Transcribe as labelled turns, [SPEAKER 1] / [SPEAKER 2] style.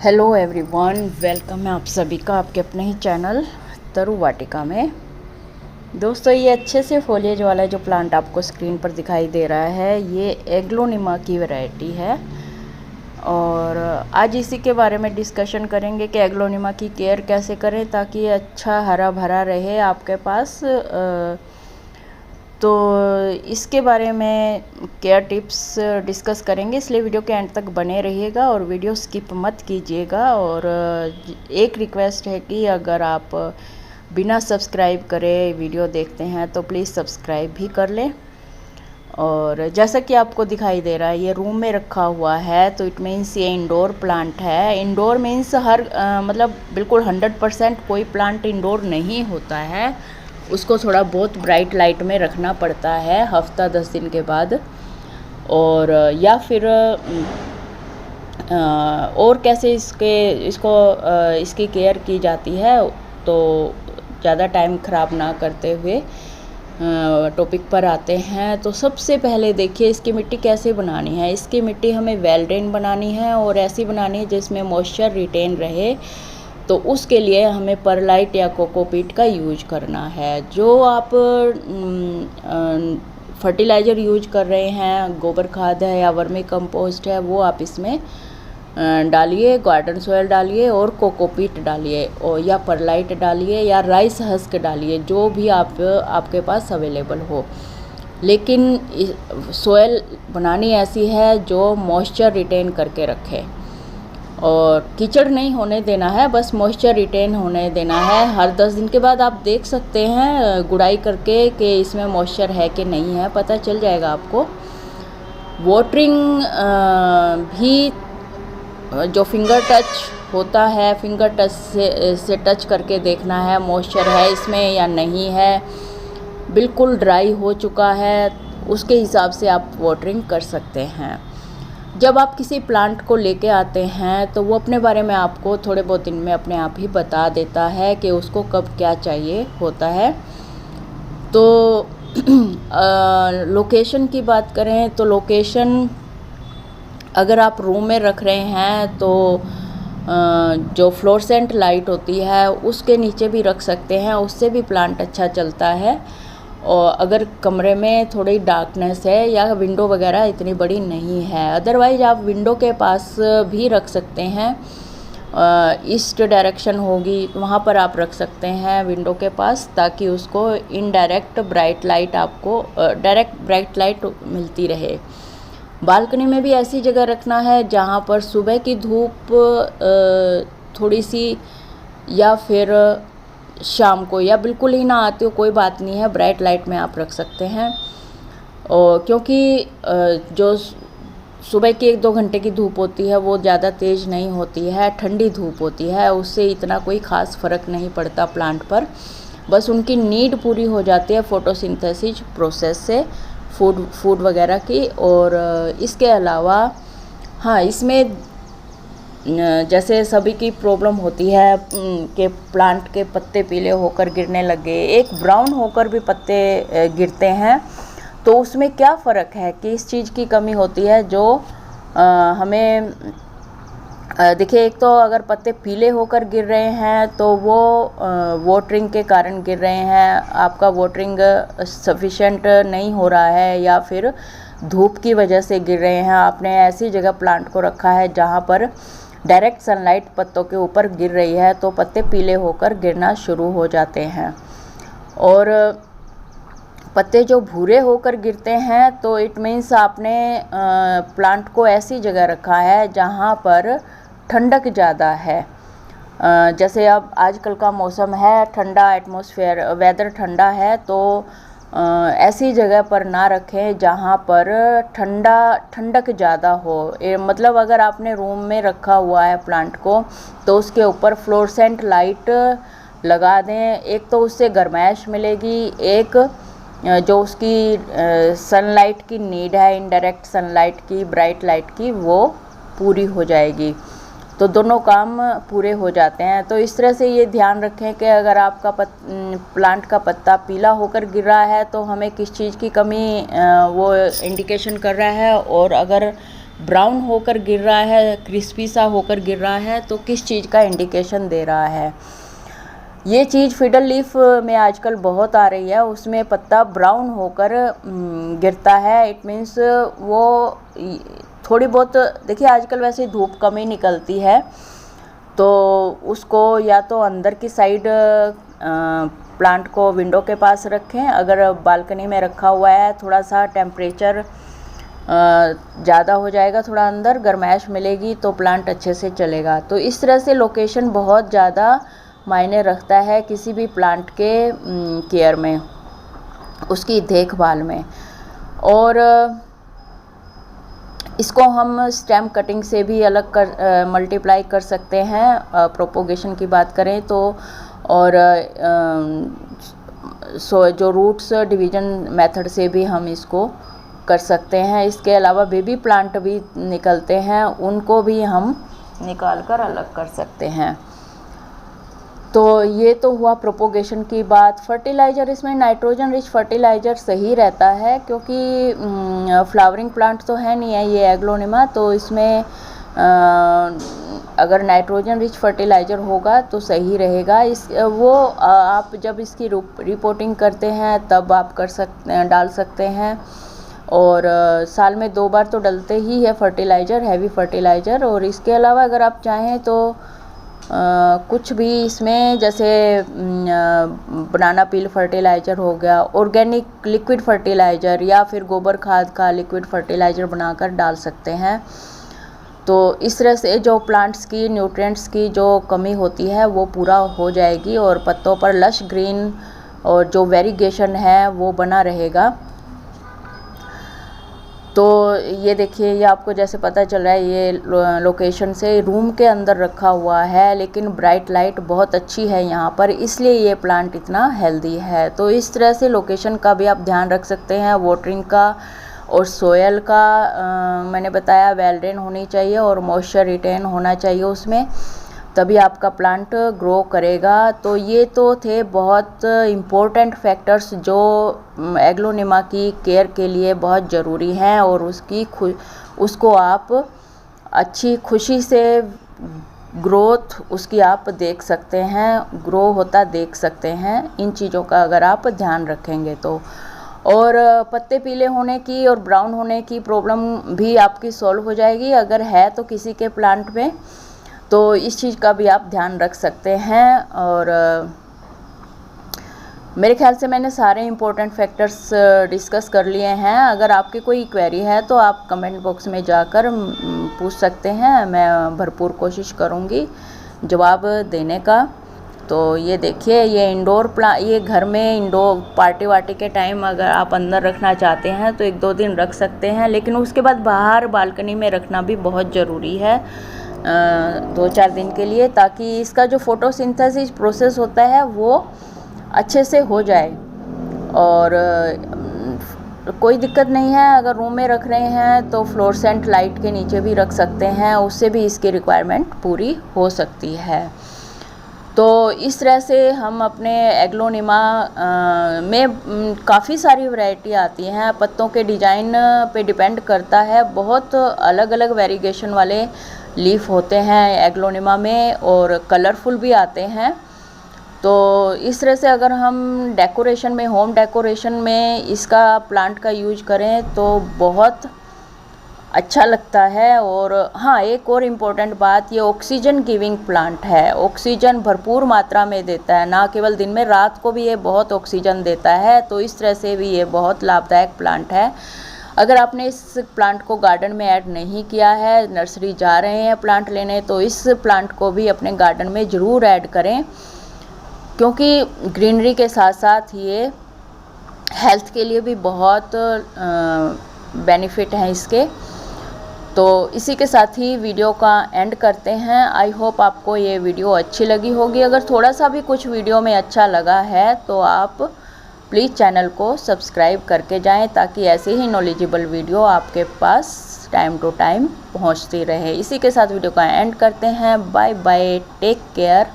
[SPEAKER 1] Hello everyone, welcome है आप सभी का आपके अपने ही चैनल तरु वाटिका में। दोस्तों, ये अच्छे से फोलिएज वाला जो प्लांट आपको स्क्रीन पर दिखाई दे रहा है, ये एग्लोनिमा की वैरायटी है और आज इसी के बारे में डिस्कशन करेंगे कि एग्लोनिमा की केयर कैसे करें ताकि ये अच्छा हरा भरा रहे आपके पास। तो इसके बारे में केयर टिप्स डिस्कस करेंगे, इसलिए वीडियो के एंड तक बने रहिएगा और वीडियो स्किप मत कीजिएगा। और एक रिक्वेस्ट है कि अगर आप बिना सब्सक्राइब करे वीडियो देखते हैं तो प्लीज़ सब्सक्राइब भी कर लें। और जैसा कि आपको दिखाई दे रहा है, ये रूम में रखा हुआ है, तो इट मीन्स ये इंडोर प्लांट है। इंडोर मीन्स मतलब बिल्कुल 100% कोई प्लांट इंडोर नहीं होता है, उसको थोड़ा बहुत ब्राइट लाइट में रखना पड़ता है हफ्ता 10 दिन के बाद। और या फिर और कैसे इसकी केयर की जाती है, तो ज़्यादा टाइम ख़राब ना करते हुए टॉपिक पर आते हैं। तो सबसे पहले देखिए इसकी मिट्टी कैसे बनानी है। इसकी मिट्टी हमें वेल ड्रेन बनानी है और ऐसी बनानी है जिसमें मॉइस्चर रिटेन रहे। तो उसके लिए हमें परलाइट या कोकोपीट का यूज करना है। जो आप फर्टिलाइज़र यूज कर रहे हैं, गोबर खाद है या वर्मी कंपोस्ट है, वो आप इसमें डालिए, गार्डन सॉइल डालिए और कोकोपीट डालिए और या परलाइट डालिए या राइस हस्क डालिए, जो भी आपके पास अवेलेबल हो। लेकिन सॉइल बनानी ऐसी है जो मॉइस्चर रिटेन करके रखे और कीचड़ नहीं होने देना है, बस मॉइस्चर रिटेन होने देना है। हर 10 दिन के बाद आप देख सकते हैं गुड़ाई करके कि इसमें मॉइस्चर है कि नहीं है, पता चल जाएगा आपको। वाटरिंग भी जो फिंगर टच होता है, फिंगर टच से टच करके देखना है मॉइस्चर है इसमें या नहीं है। बिल्कुल ड्राई हो चुका है, उसके हिसाब से आप वाटरिंग कर सकते हैं। जब आप किसी प्लांट को लेके आते हैं तो वो अपने बारे में आपको थोड़े बहुत दिन में अपने आप ही बता देता है कि उसको कब क्या चाहिए होता है। तो लोकेशन की बात करें तो लोकेशन अगर आप रूम में रख रहे हैं तो जो फ्लोरेसेंट लाइट होती है उसके नीचे भी रख सकते हैं, उससे भी प्लांट अच्छा चलता है। और अगर कमरे में थोड़ी डार्कनेस है या विंडो वगैरह इतनी बड़ी नहीं है, अदरवाइज आप विंडो के पास भी रख सकते हैं। ईस्ट डायरेक्शन होगी वहाँ पर आप रख सकते हैं विंडो के पास, ताकि उसको इनडायरेक्ट ब्राइट लाइट आपको डायरेक्ट ब्राइट लाइट मिलती रहे। बालकनी में भी ऐसी जगह रखना है जहाँ पर सुबह की धूप थोड़ी सी या फिर शाम को या बिल्कुल ही ना आती हो, कोई बात नहीं है, ब्राइट लाइट में आप रख सकते हैं। और क्योंकि जो सुबह की 1-2 घंटे की धूप होती है वो ज़्यादा तेज़ नहीं होती है, ठंडी धूप होती है, उससे इतना कोई ख़ास फ़र्क नहीं पड़ता प्लांट पर। बस उनकी नीड पूरी हो जाती है फोटोसिंथेसिस प्रोसेस से फूड वगैरह की। और इसके अलावा हाँ, इसमें जैसे सभी की प्रॉब्लम होती है कि प्लांट के पत्ते पीले होकर गिरने लगे, एक ब्राउन होकर भी पत्ते गिरते हैं। तो उसमें क्या फ़र्क है कि इस चीज़ की कमी होती है जो हमें देखिए। एक तो अगर पत्ते पीले होकर गिर रहे हैं तो वो वाटरिंग के कारण गिर रहे हैं, आपका वाटरिंग सफिशेंट नहीं हो रहा है या फिर धूप की वजह से गिर रहे हैं। आपने ऐसी जगह प्लांट को रखा है जहाँ पर डायरेक्ट सनलाइट पत्तों के ऊपर गिर रही है, तो पत्ते पीले होकर गिरना शुरू हो जाते हैं। और पत्ते जो भूरे होकर गिरते हैं तो इट मीन्स आपने प्लांट को ऐसी जगह रखा है जहाँ पर ठंडक ज़्यादा है। जैसे अब आजकल का मौसम है ठंडा, एटमॉस्फेयर वेदर ठंडा है, तो ऐसी जगह पर ना रखें जहाँ पर ठंडक ज़्यादा हो। मतलब अगर आपने रूम में रखा हुआ है प्लांट को तो उसके ऊपर फ्लोरेसेंट लाइट लगा दें। एक तो उससे गर्माइश मिलेगी, एक जो उसकी सनलाइट की नीड है, इनडायरेक्ट सनलाइट की, ब्राइट लाइट की, वो पूरी हो जाएगी। तो दोनों काम पूरे हो जाते हैं। तो इस तरह से ये ध्यान रखें कि अगर आपका प्लांट का पत्ता पीला होकर गिर रहा है तो हमें किस चीज़ की कमी वो इंडिकेशन कर रहा है। और अगर ब्राउन होकर गिर रहा है, क्रिस्पी सा होकर गिर रहा है, तो किस चीज़ का इंडिकेशन दे रहा है। ये चीज़ फिडल लीफ में आजकल बहुत आ रही है, उसमें पत्ता ब्राउन होकर गिरता है। इट मीन्स वो थोड़ी बहुत, देखिए आजकल वैसे धूप कम ही निकलती है, तो उसको या तो अंदर की साइड प्लांट को विंडो के पास रखें। अगर बालकनी में रखा हुआ है, थोड़ा सा टेम्परेचर ज़्यादा हो जाएगा, थोड़ा अंदर गर्माइश मिलेगी तो प्लांट अच्छे से चलेगा। तो इस तरह से लोकेशन बहुत ज़्यादा मायने रखता है किसी भी प्लांट के केयर में, उसकी देखभाल में। और इसको हम स्टेम कटिंग से भी अलग कर मल्टीप्लाई कर सकते हैं, प्रोपोगेशन की बात करें तो। और जो रूट्स डिवीजन मेथड से भी हम इसको कर सकते हैं। इसके अलावा बेबी प्लांट भी निकलते हैं, उनको भी हम निकाल कर अलग कर सकते हैं। तो ये तो हुआ प्रोपोगेशन की बात। फर्टिलाइज़र, इसमें नाइट्रोजन रिच फर्टिलाइज़र सही रहता है, क्योंकि फ्लावरिंग प्लांट तो है नहीं है ये एग्लोनिमा, तो इसमें अगर नाइट्रोजन रिच फर्टिलाइज़र होगा तो सही रहेगा। आप जब इसकी रिपोर्टिंग करते हैं तब आप डाल सकते हैं। और साल में 2 बार तो डलते ही है फर्टिलाइज़र, हैवी फर्टिलाइज़र। और इसके अलावा अगर आप चाहें तो कुछ भी इसमें, जैसे बनाना पील फर्टिलाइज़र हो गया, ऑर्गेनिक लिक्विड फर्टिलाइज़र, या फिर गोबर खाद का लिक्विड फर्टिलाइज़र बनाकर डाल सकते हैं। तो इस तरह से जो प्लांट्स की न्यूट्रिएंट्स की जो कमी होती है वो पूरा हो जाएगी, और पत्तों पर लश ग्रीन और जो वेरिगेशन है वो बना रहेगा। तो ये देखिए, ये आपको जैसे पता चल रहा है, ये लोकेशन से रूम के अंदर रखा हुआ है, लेकिन ब्राइट लाइट बहुत अच्छी है यहाँ पर, इसलिए ये प्लांट इतना हेल्दी है। तो इस तरह से लोकेशन का भी आप ध्यान रख सकते हैं, वाटरिंग का और सोयल का। मैंने बताया वेल ड्रेन होनी चाहिए और मॉइस्चर रिटेन होना चाहिए उसमें, तभी आपका प्लांट ग्रो करेगा। तो ये तो थे बहुत इम्पोर्टेंट फैक्टर्स जो एग्लोनिमा की केयर के लिए बहुत ज़रूरी हैं, और उसको आप अच्छी खुशी से ग्रोथ उसकी आप देख सकते हैं, ग्रो होता देख सकते हैं, इन चीज़ों का अगर आप ध्यान रखेंगे तो। और पत्ते पीले होने की और ब्राउन होने की प्रॉब्लम भी आपकी सॉल्व हो जाएगी अगर है तो किसी के प्लांट में, तो इस चीज़ का भी आप ध्यान रख सकते हैं। और मेरे ख्याल से मैंने सारे इम्पोर्टेंट फैक्टर्स डिस्कस कर लिए हैं। अगर आपकी कोई क्वेरी है तो आप कमेंट बॉक्स में जाकर पूछ सकते हैं, मैं भरपूर कोशिश करूँगी जवाब देने का। तो ये देखिए, ये ये घर में इंडोर पार्टी वार्टी के टाइम अगर आप अंदर रखना चाहते हैं तो 1-2 दिन रख सकते हैं, लेकिन उसके बाद बाहर बालकनी में रखना भी बहुत ज़रूरी है 2-4 दिन के लिए, ताकि इसका जो फोटोसिंथेसिस प्रोसेस होता है वो अच्छे से हो जाए। और कोई दिक्कत नहीं है, अगर रूम में रख रहे हैं तो फ्लोरेसेंट लाइट के नीचे भी रख सकते हैं, उससे भी इसकी रिक्वायरमेंट पूरी हो सकती है। तो इस तरह से हम अपने एग्लोनिमा में काफ़ी सारी वैरायटी आती हैं, पत्तों के डिज़ाइन पे डिपेंड करता है, बहुत अलग अलग वेरिएशन वाले लीफ होते हैं एग्लोनिमा में, और कलरफुल भी आते हैं। तो इस तरह से अगर हम डेकोरेशन में, होम डेकोरेशन में इसका प्लांट का यूज करें तो बहुत अच्छा लगता है। और हाँ, एक और इम्पोर्टेंट बात, ये ऑक्सीजन गिविंग प्लांट है, ऑक्सीजन भरपूर मात्रा में देता है, ना केवल दिन में, रात को भी ये बहुत ऑक्सीजन देता है। तो इस तरह से भी ये बहुत लाभदायक प्लांट है। अगर आपने इस प्लांट को गार्डन में ऐड नहीं किया है, नर्सरी जा रहे हैं प्लांट लेने, तो इस प्लांट को भी अपने गार्डन में ज़रूर ऐड करें, क्योंकि ग्रीनरी के साथ साथ ये हेल्थ के लिए भी बहुत बेनिफिट हैं इसके। तो इसी के साथ ही वीडियो का एंड करते हैं। आई होप आपको ये वीडियो अच्छी लगी होगी। अगर थोड़ा सा भी कुछ वीडियो में अच्छा लगा है तो आप प्लीज़ चैनल को सब्सक्राइब करके जाएं, ताकि ऐसे ही नॉलेजेबल वीडियो आपके पास टाइम टू टाइम पहुंचती रहे। इसी के साथ वीडियो का एंड करते हैं। Bye bye, take care.